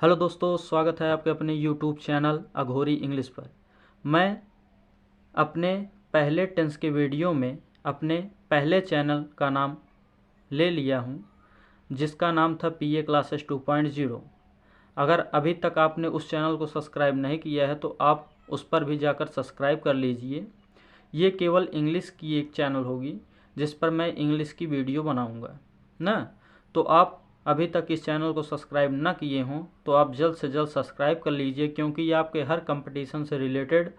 Hello दोस्तों, स्वागत है आपके अपने यूट्यूब चैनल अघोरी इंग्लिश पर। मैं अपने पहले टेंस के वीडियो में अपने पहले चैनल का नाम ले लिया हूँ, जिसका नाम था पीए क्लासेस 2.0। अगर अभी तक आपने उस चैनल को सब्सक्राइब नहीं किया है तो आप उस पर भी जाकर सब्सक्राइब कर लीजिए। ये केवल इंग्लिश की एक चैनल होगी जिस पर मैं इंग्लिश की वीडियो बनाऊँगा ना। तो आप अभी तक इस चैनल को सब्सक्राइब ना किए हों तो आप जल्द से जल्द सब्सक्राइब कर लीजिए, क्योंकि ये आपके हर कंपटीशन से रिलेटेड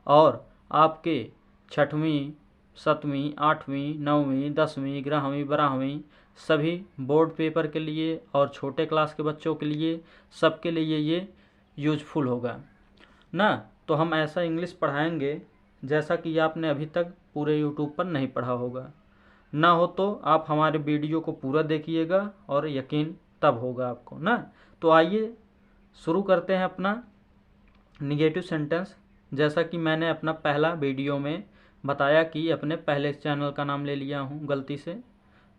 और आपके 6वीं 7वीं 8वीं 9वीं 10वीं 11वीं 12वीं सभी बोर्ड पेपर के लिए और छोटे क्लास के बच्चों के लिए, सबके लिए ये यूजफुल होगा ना। तो हम ऐसा इंग्लिश पढ़ाएंगे जैसा कि आपने अभी तक पूरे यूट्यूब पर नहीं पढ़ा होगा। ना हो तो आप हमारे वीडियो को पूरा देखिएगा और यकीन तब होगा आपको ना। तो आइए शुरू करते हैं अपना निगेटिव सेंटेंस। जैसा कि मैंने अपना पहला वीडियो में बताया कि अपने पहले चैनल का नाम ले लिया हूँ गलती से,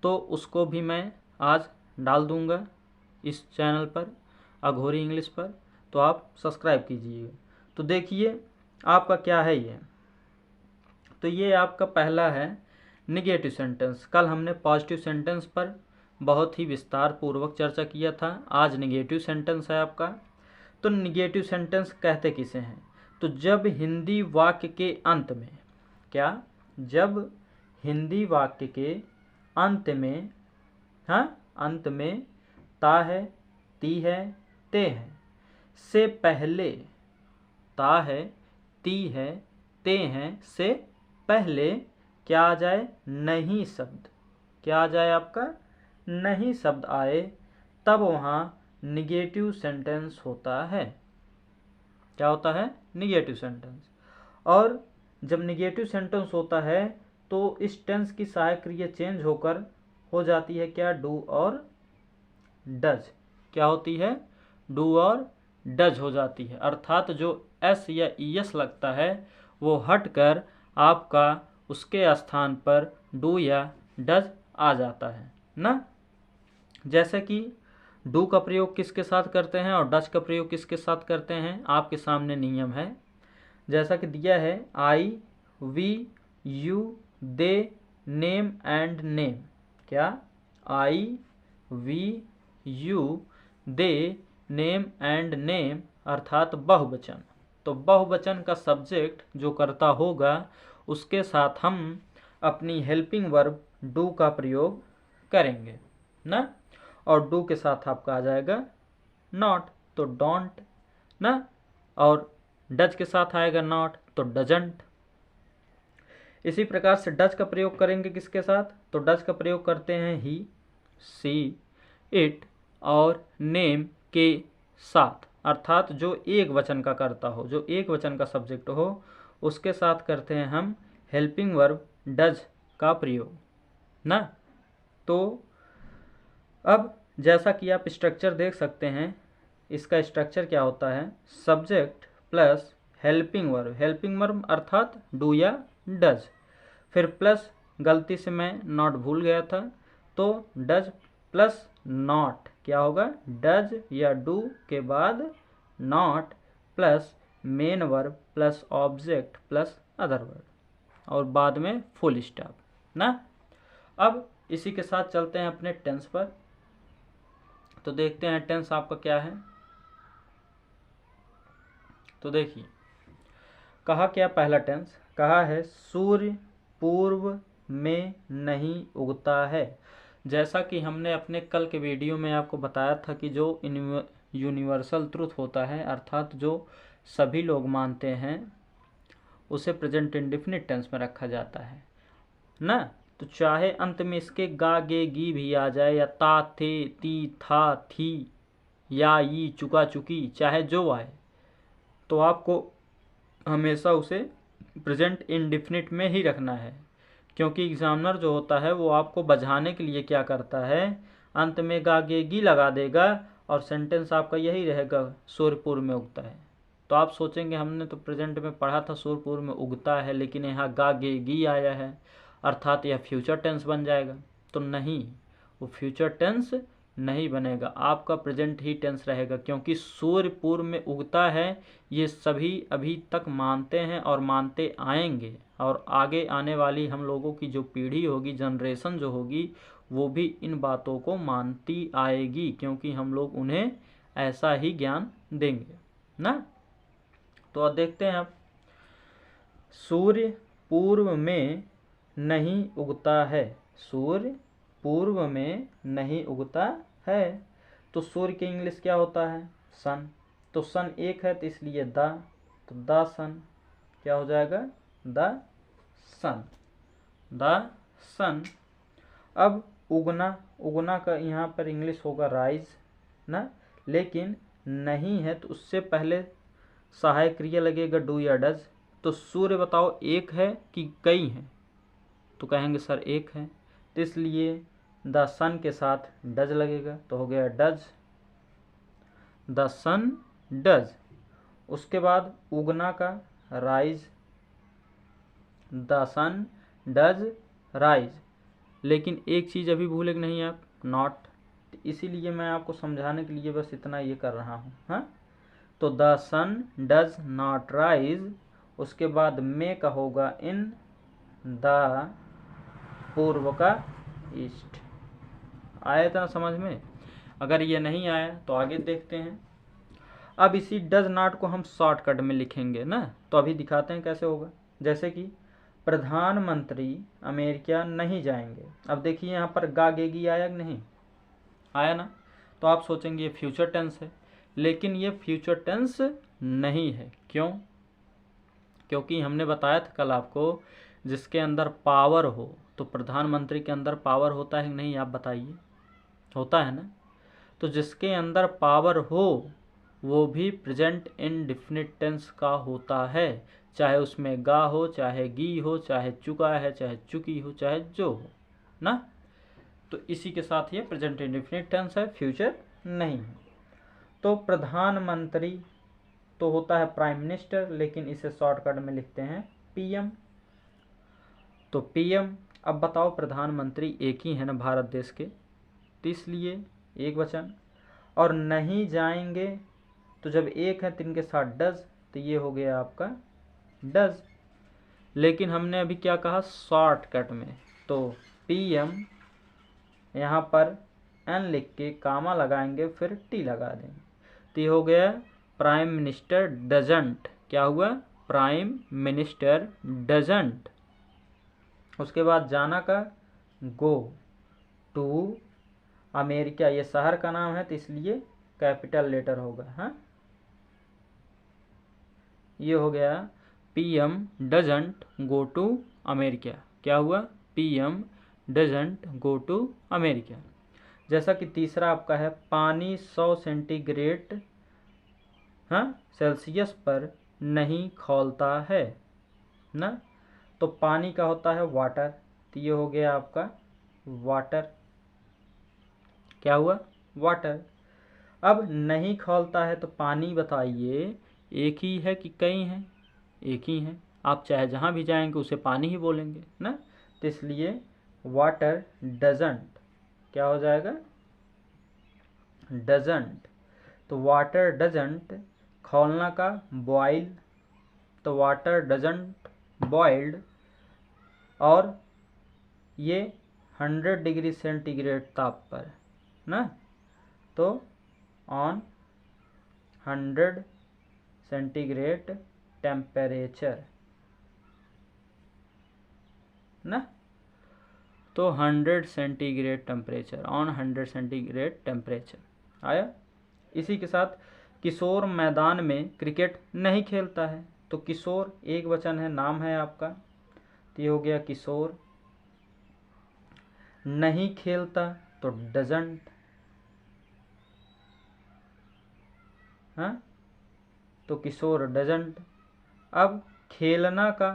तो उसको भी मैं आज डाल दूँगा इस चैनल पर अघोरी इंग्लिश पर, तो आप सब्सक्राइब कीजिएगा। तो देखिए आपका क्या है ये। तो ये आपका पहला है निगेटिव सेंटेंस। कल हमने पॉजिटिव सेंटेंस पर बहुत ही विस्तार पूर्वक चर्चा किया था, आज निगेटिव सेंटेंस है आपका। तो निगेटिव सेंटेंस कहते किसे हैं? तो जब हिंदी वाक्य के अंत में क्या, जब हिंदी वाक्य के अंत में अंत में ता है, ती है, ते है से पहले, ता है, ती है, ते हैं से पहले क्या आ जाए? नहीं शब्द। क्या आ जाए आपका? नहीं शब्द आए, तब वहाँ निगेटिव सेंटेंस होता है। क्या होता है? Negative sentence. और जब निगेटिव सेंटेंस होता है तो इस टेंस की सहायक क्रिया चेंज होकर हो जाती है क्या? डू और डज। क्या होती है? डू और डज हो जाती है। अर्थात जो एस या ईएस लगता है वो हटकर आपका उसके स्थान पर डू या डज आ जाता है ना। जैसे कि डू का प्रयोग किसके साथ करते हैं और डज का प्रयोग किसके साथ करते हैं, आपके सामने नियम है। जैसा कि दिया है I, we, you, they, name and name. क्या? I, we, you, they, name and name अर्थात बहुवचन। तो बहुवचन का सब्जेक्ट जो करता होगा उसके साथ हम अपनी हेल्पिंग वर्ब डू का प्रयोग करेंगे ना। और डू के साथ आपका आ जाएगा नॉट, तो डोंट ना। और डज के साथ आएगा नॉट, तो डजंट। इसी प्रकार से डज का प्रयोग करेंगे किसके साथ? तो डज का प्रयोग करते हैं ही, सी, इट और नेम के साथ। अर्थात जो एक वचन का करता हो, जो एक वचन का सब्जेक्ट हो, उसके साथ करते हैं हम हेल्पिंग वर्ब डज का प्रयोग ना। तो अब जैसा कि आप स्ट्रक्चर देख सकते हैं, इसका स्ट्रक्चर क्या होता है? Subject plus helping verb. Helping verb अर्थात डू या डज, फिर प्लस गलती से मैं नॉट भूल गया था, तो डज प्लस नॉट क्या होगा? डज या डू के बाद not plus main verb plus object plus other verb और बाद में फुल स्टॉप ना। अब इसी के साथ चलते हैं अपने टेंस पर। तो देखते हैं टेंस आपका क्या है। तो देखिए कहा क्या, पहला टेंस कहा है सूर्य पूर्व में नहीं उगता है। जैसा कि हमने अपने कल के वीडियो में आपको बताया था कि जो यूनिवर्सल ट्रुथ होता है, अर्थात जो सभी लोग मानते हैं, उसे प्रेजेंट इंडेफिनिट टेंस में रखा जाता है ना। तो चाहे अंत में इसके गा गे गी भी आ जाए, या ता थे ती था थी या ई चुका चुकी, चाहे जो आए, तो आपको हमेशा उसे प्रेजेंट इंडेफिनिट में ही रखना है। क्योंकि एग्जामिनर जो होता है वो आपको बझाने के लिए क्या करता है, अंत में गा गे गी लगा देगा और सेंटेंस आपका यही रहेगा सूर्य पूर्व में उगता है। तो आप सोचेंगे हमने तो प्रेजेंट में पढ़ा था सूर्य पूर्व में उगता है, लेकिन यहाँ गा गे गी आया है, अर्थात यह फ्यूचर टेंस बन जाएगा। तो नहीं, वो फ्यूचर टेंस नहीं बनेगा, आपका प्रेजेंट ही टेंस रहेगा, क्योंकि सूर्य पूर्व में उगता है ये सभी अभी तक मानते हैं और मानते आएंगे, और आगे आने वाली हम लोगों की जो पीढ़ी होगी, जनरेशन जो होगी, वो भी इन बातों को मानती आएगी, क्योंकि हम लोग उन्हें ऐसा ही ज्ञान देंगे ना। तो अब देखते हैं आप, सूर्य पूर्व में नहीं उगता है, सूर्य पूर्व में नहीं उगता है, तो सूर्य के इंग्लिश क्या होता है? सन। तो सन एक है तो इसलिए द, तो द सन क्या हो जाएगा? द सन, द सन। अब उगना, उगना का यहाँ पर इंग्लिश होगा राइज ना, लेकिन नहीं है तो उससे पहले सहायक क्रिया लगेगा डू या डज। तो सूर्य बताओ एक है कि कई हैं? तो कहेंगे सर एक है, तो इसलिए द सन के साथ डज लगेगा, तो हो गया डज, द सन डज। उसके बाद उगना का rise, the sun does rise. लेकिन एक चीज़ अभी भूले कि नहीं आप, नॉट, तो इसीलिए मैं आपको समझाने के लिए बस इतना ये कर रहा हूँ। हाँ, तो the sun does not rise, उसके बाद में का होगा इन द पूर्व का ईस्ट। आया था ना समझ में? अगर ये नहीं आया तो आगे देखते हैं। अब इसी डज नॉट को हम शॉर्टकट में लिखेंगे ना, तो अभी दिखाते हैं कैसे होगा। जैसे कि प्रधानमंत्री अमेरिका नहीं जाएंगे। अब देखिए यहाँ पर गागेगी आया कि नहीं आया ना, तो आप सोचेंगे ये फ्यूचर टेंस है, लेकिन ये फ्यूचर टेंस नहीं है। क्यों? क्योंकि हमने बताया था कल आपको, जिसके अंदर पावर हो, तो प्रधानमंत्री के अंदर पावर होता है कि नहीं, आप बताइए, होता है ना। तो जिसके अंदर पावर हो वो भी प्रेजेंट इंडेफिनिट टेंस का होता है, चाहे उसमें गा हो, चाहे गी हो, चाहे चुका है, चाहे चुकी हो, चाहे जो हो ना। तो इसी के साथ ये प्रेजेंट इंडेफिनिट टेंस है, फ्यूचर नहीं है। तो प्रधानमंत्री तो होता है प्राइम मिनिस्टर, लेकिन इसे शॉर्टकट में लिखते हैं पीएम। तो पीएम। अब बताओ प्रधानमंत्री एक ही है ना भारत देश के, तो इसलिए एक वचन। और नहीं जाएंगे, तो जब एक है तो इनके साथ डज, तो ये हो गया आपका डज। लेकिन हमने अभी क्या कहा शॉर्टकट में, तो पीएम यहाँ पर एन लिख के कामा लगाएंगे, फिर टी लगा देंगे, तो ये हो गया प्राइम मिनिस्टर डजंट। क्या हुआ? Prime minister doesn't. उसके बाद जाना का गो टू अमेरिका, ये शहर का नाम है तो इसलिए कैपिटल लेटर होगा। हाँ, ये हो गया PM doesn't go to America. क्या हुआ? PM doesn't go to America. जैसा कि तीसरा आपका है पानी 100 सेंटीग्रेड सेल्सियस पर नहीं खौलता है ना। तो पानी का होता है वाटर, तो ये हो गया आपका वाटर। क्या हुआ? वाटर। अब नहीं खौलता है तो पानी बताइए एक ही है कि कई हैं? एक ही है, आप चाहे जहाँ भी जाएंगे उसे पानी ही बोलेंगे ना, तो इसलिए वाटर डजंट क्या हो जाएगा? डजंट। तो वाटर डजंट, खौलना का बॉयल, तो वाटर डजंट बॉइल्ड, और ये 100 डिग्री सेंटीग्रेड ताप पर ना, तो ऑन 100 सेंटीग्रेड टेम्परेचर ना, तो 100 centigrade temperature, on 100 centigrade temperature आया। इसी के साथ किशोर मैदान में क्रिकेट नहीं खेलता है, तो किशोर एक वचन है, नाम है आपका, तो ये हो गया किशोर। नहीं खेलता तो डजंट, हाँ, तो किशोर डजंट। अब खेलना का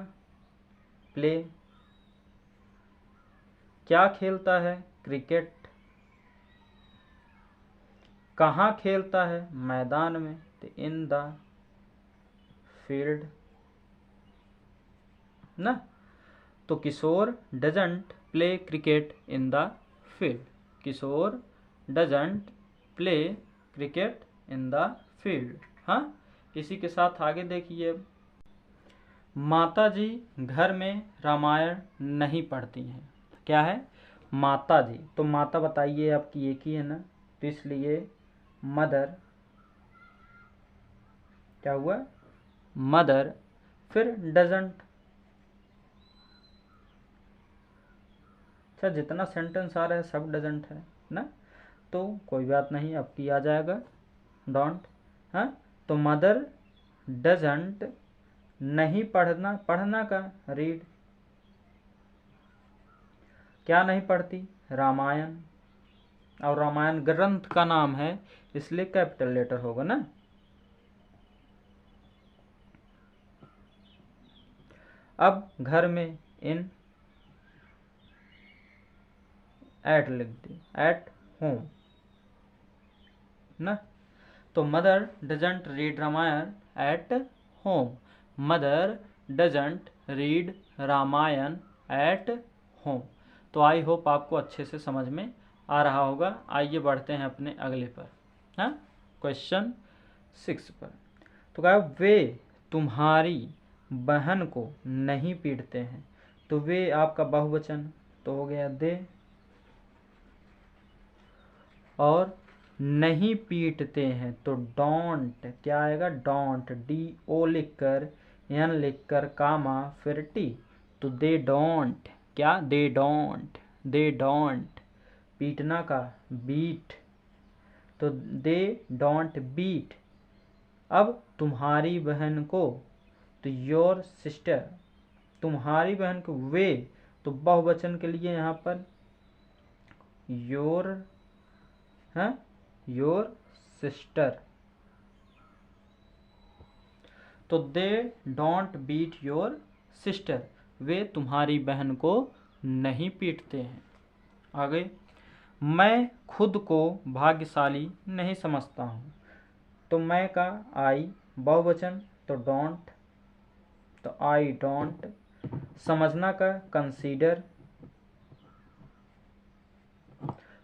प्ले, क्या खेलता है? क्रिकेट। कहाँ खेलता है? मैदान में, तो इन द फील्ड ना। तो Kishore doesn't play cricket in the field, Kishore doesn't play cricket in the field. हाँ, इसी के साथ आगे देखिए, माता जी घर में रामायण नहीं पढ़ती हैं। क्या है? माता जी। तो माता बताइए आपकी एक ही है ना, तो इसलिए मदर, क्या हुआ? मदर। फिर डजंट। अच्छा, जितना सेंटेंस आ रहा है सब डजंट है ना, तो कोई बात नहीं, आपकी आ जाएगा डोंट। हाँ, तो मदर डजंट नहीं पढ़ना, पढ़ना का रीड। क्या नहीं पढ़ती? रामायण। और रामायण ग्रंथ का नाम है, इसलिए कैपिटल लेटर होगा ना। अब घर में इन एट लिख दी, एट होम ना। तो mother doesn't read Ramayana at home. Mother doesn't read Ramayana at home. तो आई होप आपको अच्छे से समझ में आ रहा होगा। आइए बढ़ते हैं अपने अगले पर, हाँ, क्वेश्चन 6 पर। तो कहा वे तुम्हारी बहन को नहीं पीटते हैं। तो वे आपका बहुवचन तो हो गया दे, और नहीं पीटते हैं तो डोंट। क्या आएगा? डोंट। DO लिखकर, N लिखकर, कामा, फिर T, तो दे डोंट। क्या? They don't, they don't. पीटना का बीट, तो दे डोंट बीट। अब तुम्हारी बहन को, तो योर सिस्टर। तुम्हारी बहन को, वे, तो बहुवचन के लिए यहाँ पर योर, हाँ, योर सिस्टर। तो they don't beat your sister. वे तुम्हारी बहन को नहीं पीटते हैं। आगे, मैं खुद को भाग्यशाली नहीं समझता हूँ। तो मैं का आई, बहुवचन तो डोंट, तो आई डोंट। समझना का कंसीडर,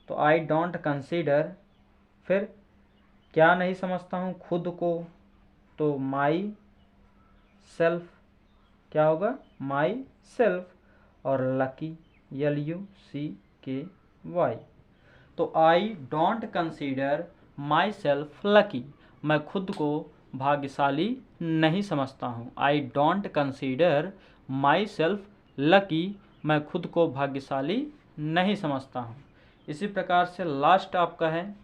तो आई डोंट कंसीडर। फिर क्या नहीं समझता हूँ? खुद को, तो माई सेल्फ। क्या होगा? My self. और लकी, LUCKY। तो I don't consider my self lucky. मैं खुद को भाग्यशाली नहीं समझता हूँ। I don't consider my self lucky. मैं खुद को भाग्यशाली नहीं समझता हूँ। इसी प्रकार से लास्ट आपका है,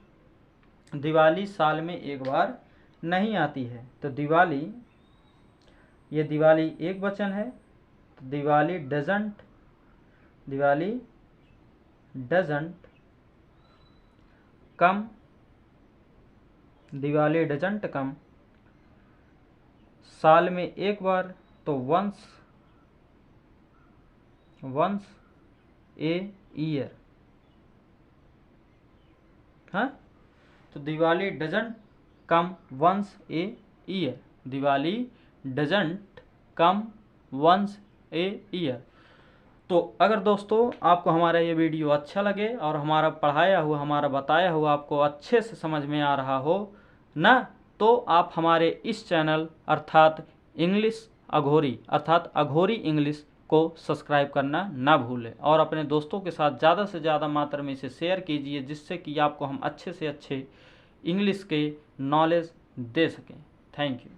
दिवाली साल में एक बार नहीं आती है। तो दिवाली, ये दिवाली एक वचन है, तो Diwali doesn't, Diwali doesn't come, Diwali doesn't कम। साल में एक बार, तो वंस, वंस ए ईयर। हाँ, तो Diwali doesn't come once a year. Diwali doesn't come once a year. तो अगर दोस्तों आपको हमारा ये वीडियो अच्छा लगे और हमारा पढ़ाया हुआ, हमारा बताया हुआ आपको अच्छे से समझ में आ रहा हो ना, तो आप हमारे इस चैनल अर्थात इंग्लिश अघोरी, अर्थात अघोरी इंग्लिश को सब्सक्राइब करना ना भूलें, और अपने दोस्तों के साथ ज़्यादा से ज़्यादा मात्रा में इसे शेयर कीजिए, जिससे कि आपको हम अच्छे से अच्छे इंग्लिश के नॉलेज दे सकें। Thank you.